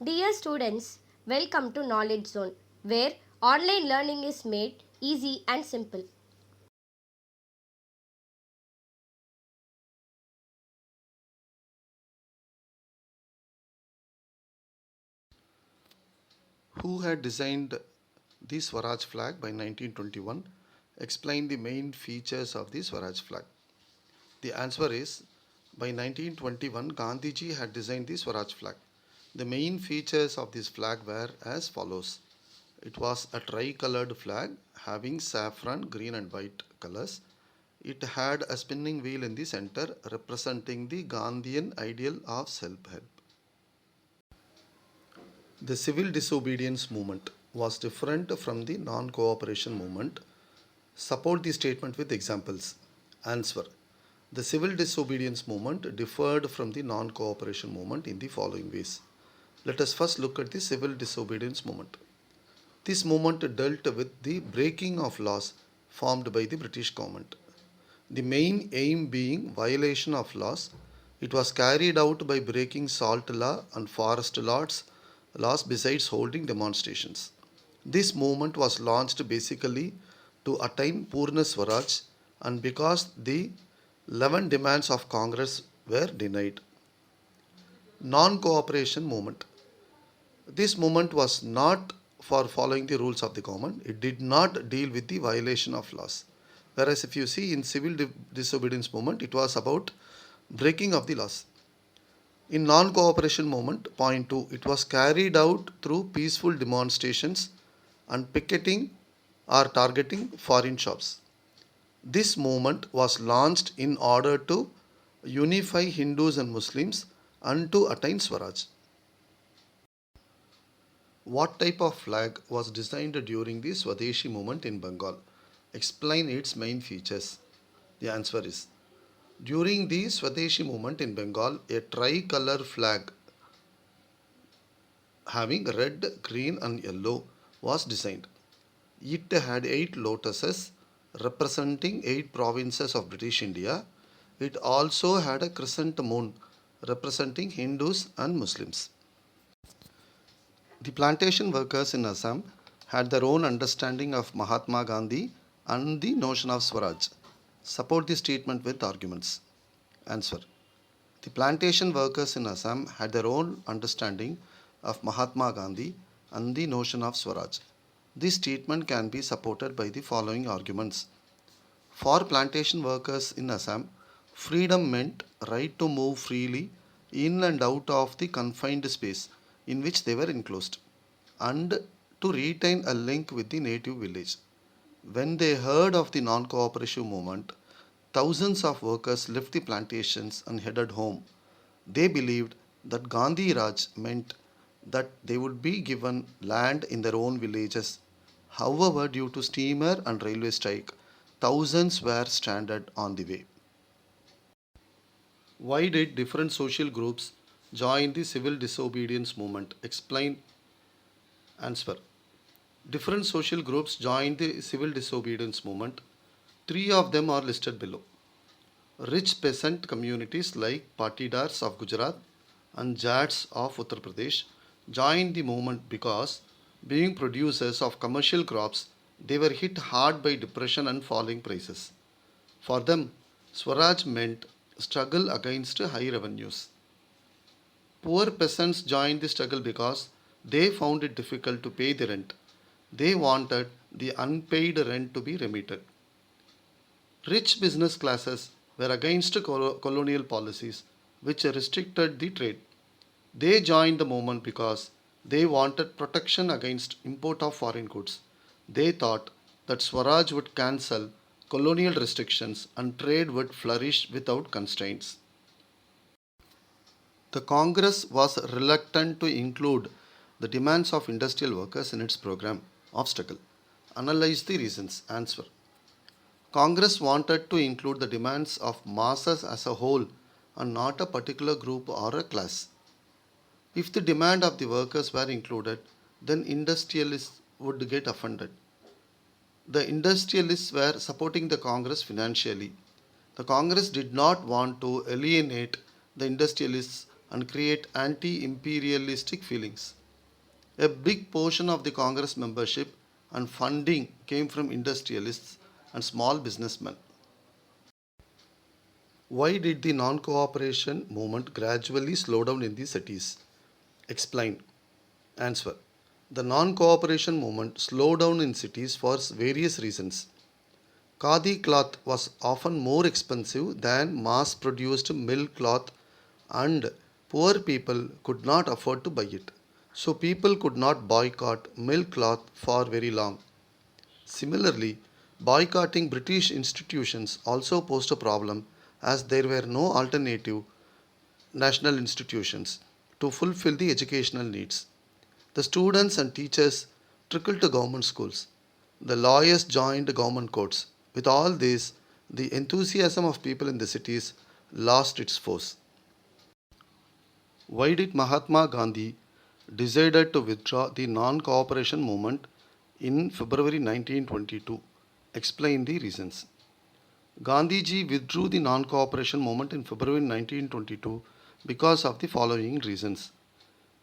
Dear students, welcome to Knowledge Zone, where online learning is made easy and simple. Who had designed the Swaraj flag by 1921? Explain the main features of the Swaraj flag. The answer is by 1921, Gandhiji had designed the Swaraj flag. The main features of this flag were as follows. It was a tri-colored flag having saffron, green and white colors. It had a spinning wheel in the center representing the Gandhian ideal of self-help. The civil disobedience movement was different from the non cooperation movement. Support the statement with examples. Answer. The civil disobedience movement differed from the non cooperation movement in the following ways. Let us first look at the civil disobedience movement. This movement dealt with the breaking of laws formed by the British government. The main aim being violation of laws. It was carried out by breaking salt law and forest laws besides holding demonstrations. This movement was launched basically to attain Purna Swaraj and because the 11 demands of Congress were denied. Non cooperation movement. This movement was not for following the rules of the government. It did not deal with the violation of laws. Whereas if you see in civil disobedience movement, it was about breaking of the laws. In non-cooperation movement, point 2, it was carried out through peaceful demonstrations and picketing or targeting foreign shops. This movement was launched in order to unify Hindus and Muslims and to attain Swaraj. What type of flag was designed during the Swadeshi movement in Bengal? Explain its main features. The answer is during the Swadeshi movement in Bengal, a tricolor flag having red, green, and yellow was designed. It had 8 lotuses representing 8 provinces of British India. It also had a crescent moon representing Hindus and Muslims. The plantation workers in Assam had their own understanding of Mahatma Gandhi and the notion of Swaraj. Support the statement with arguments. Answer. The plantation workers in Assam had their own understanding of Mahatma Gandhi and the notion of Swaraj. This statement can be supported by the following arguments. For plantation workers in Assam, freedom meant right to move freely in and out of the confined space in which they were enclosed and to retain a link with the native village. When they heard of the non cooperative movement, thousands of workers left the plantations and headed home. They believed that Gandhi Raj meant that they would be given land in their own villages. However, due to steamer and railway strike, thousands were stranded on the way. Why did different social groups join the civil disobedience movement? Explain. Answer. Different social groups joined the civil disobedience movement. Three of them are listed below. Rich peasant communities like Patidars of Gujarat and Jats of Uttar Pradesh joined the movement because, being producers of commercial crops, they were hit hard by depression and falling prices. For them, Swaraj meant struggle against high revenues. Poor peasants joined the struggle because they found it difficult to pay the rent. They wanted the unpaid rent to be remitted. Rich business classes were against colonial policies which restricted the trade. They joined the movement because they wanted protection against import of foreign goods. They thought that Swaraj would cancel colonial restrictions and trade would flourish without constraints. The Congress was reluctant to include the demands of industrial workers in its program of struggle. Analyze the reasons. Answer. Congress wanted to include the demands of masses as a whole and not a particular group or a class. If the demand of the workers were included, then industrialists would get offended. The industrialists were supporting the Congress financially. The Congress did not want to alienate the industrialists and create anti imperialistic feelings. A big portion of the Congress membership and funding came from industrialists and small businessmen. Why did the non cooperation movement gradually slow down in the cities? Explain. Answer. The non cooperation movement slowed down in cities for various reasons. Khadi cloth was often more expensive than mass produced mill cloth, and poor people could not afford to buy it. So people could not boycott mill cloth for very long. Similarly, boycotting British institutions also posed a problem as there were no alternative national institutions to fulfill the educational needs. The students and teachers trickled to government schools. The lawyers joined government courts. With all this, the enthusiasm of people in the cities lost its force. Why did Mahatma Gandhi decided to withdraw the non-cooperation movement in February 1922? Explain the reasons. Gandhiji withdrew the non-cooperation movement in February 1922 because of the following reasons.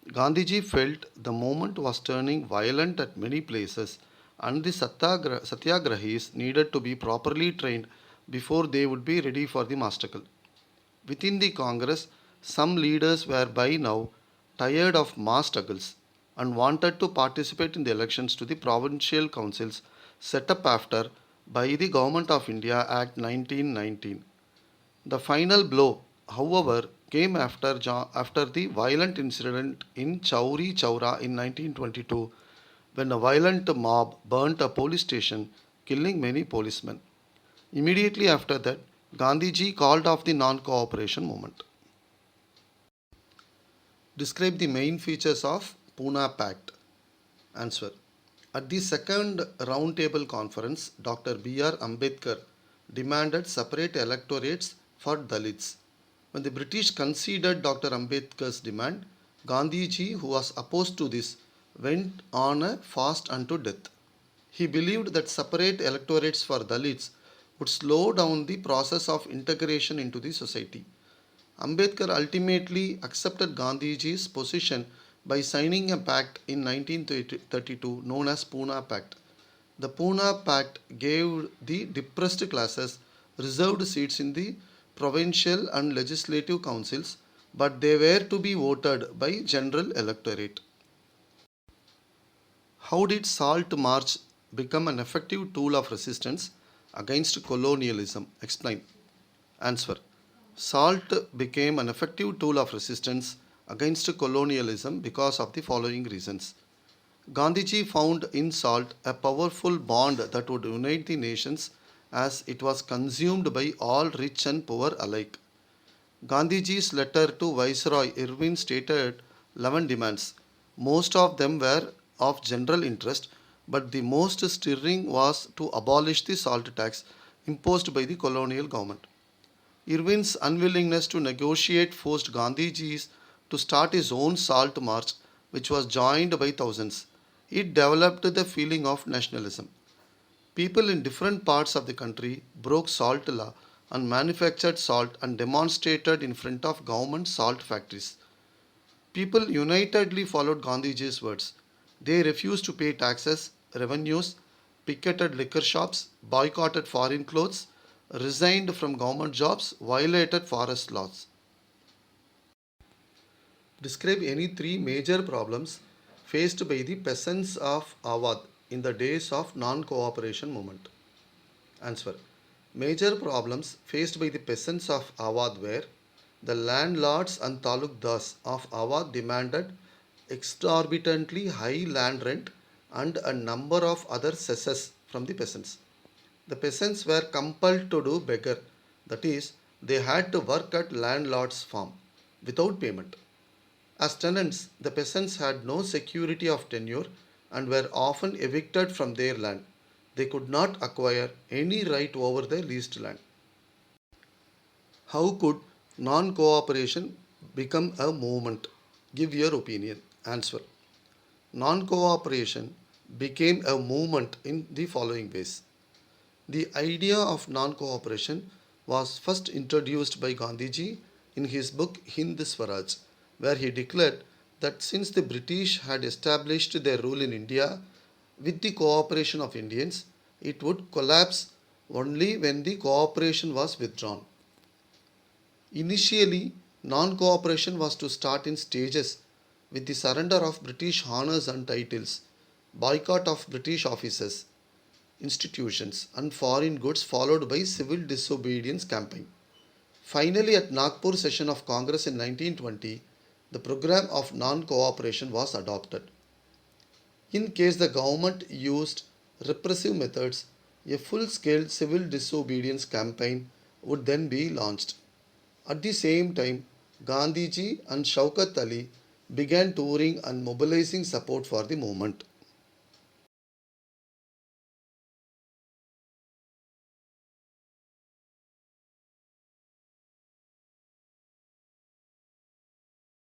Gandhiji felt the movement was turning violent at many places and the satyagrahis needed to be properly trained before they would be ready for the massacre. Within the Congress, some leaders were by now tired of mass struggles and wanted to participate in the elections to the provincial councils set up after by the Government of India Act 1919. The final blow, however, came after the violent incident in Chauri Chaura in 1922 when a violent mob burnt a police station, killing many policemen. Immediately after that, Gandhiji called off the non cooperation movement. Describe the main features of Pune Pact. Answer. At the second roundtable conference, Dr. B.R. Ambedkar demanded separate electorates for Dalits. When the British conceded Dr. Ambedkar's demand, Gandhiji, who was opposed to this, went on a fast unto death. He believed that separate electorates for Dalits would slow down the process of integration into the society. Ambedkar ultimately accepted Gandhiji's position by signing a pact in 1932 known as Pune Pact. The Pune Pact gave the depressed classes reserved seats in the provincial and legislative councils, but they were to be voted by general electorate. How did Salt March become an effective tool of resistance against colonialism? Explain. Answer. Salt became an effective tool of resistance against colonialism because of the following reasons. Gandhiji found in salt a powerful bond that would unite the nations as it was consumed by all rich and poor alike. Gandhiji's letter to Viceroy Irwin stated 11 demands. Most of them were of general interest, but the most stirring was to abolish the salt tax imposed by the colonial government. Irwin's unwillingness to negotiate forced Gandhiji to start his own salt march, which was joined by thousands. It developed the feeling of nationalism. People in different parts of the country broke salt law and manufactured salt and demonstrated in front of government salt factories. People unitedly followed Gandhiji's words. They refused to pay taxes, revenues, picketed liquor shops, boycotted foreign clothes, resigned from government jobs, violated forest laws. Describe any three major problems faced by the peasants of Awadh in the days of non-cooperation movement. Answer. Major problems faced by the peasants of Awadh were the landlords and talukdars of Awadh demanded exorbitantly high land rent and a number of other cesses from the peasants. The peasants were compelled to do beggar, that is, they had to work at landlord's farm without payment. As tenants, the peasants had no security of tenure and were often evicted from their land. They could not acquire any right over the leased land. How could non cooperation become a movement? Give your opinion. Answer. Non cooperation became a movement in the following ways. The idea of non cooperation was first introduced by Gandhiji in his book Hind Swaraj. where he declared that since the British had established their rule in India with the cooperation of Indians, it would collapse only when the cooperation was withdrawn. Initially, non cooperation was to start in stages with the surrender of British honours and titles, boycott of British offices, institutions, and foreign goods, followed by civil disobedience campaign. Finally, at Nagpur session of Congress in 1920, the program of non-cooperation was adopted. In case the government used repressive methods, a full-scale civil disobedience campaign would then be launched. At the same time, Gandhiji and Shaukat Ali began touring and mobilizing support for the movement.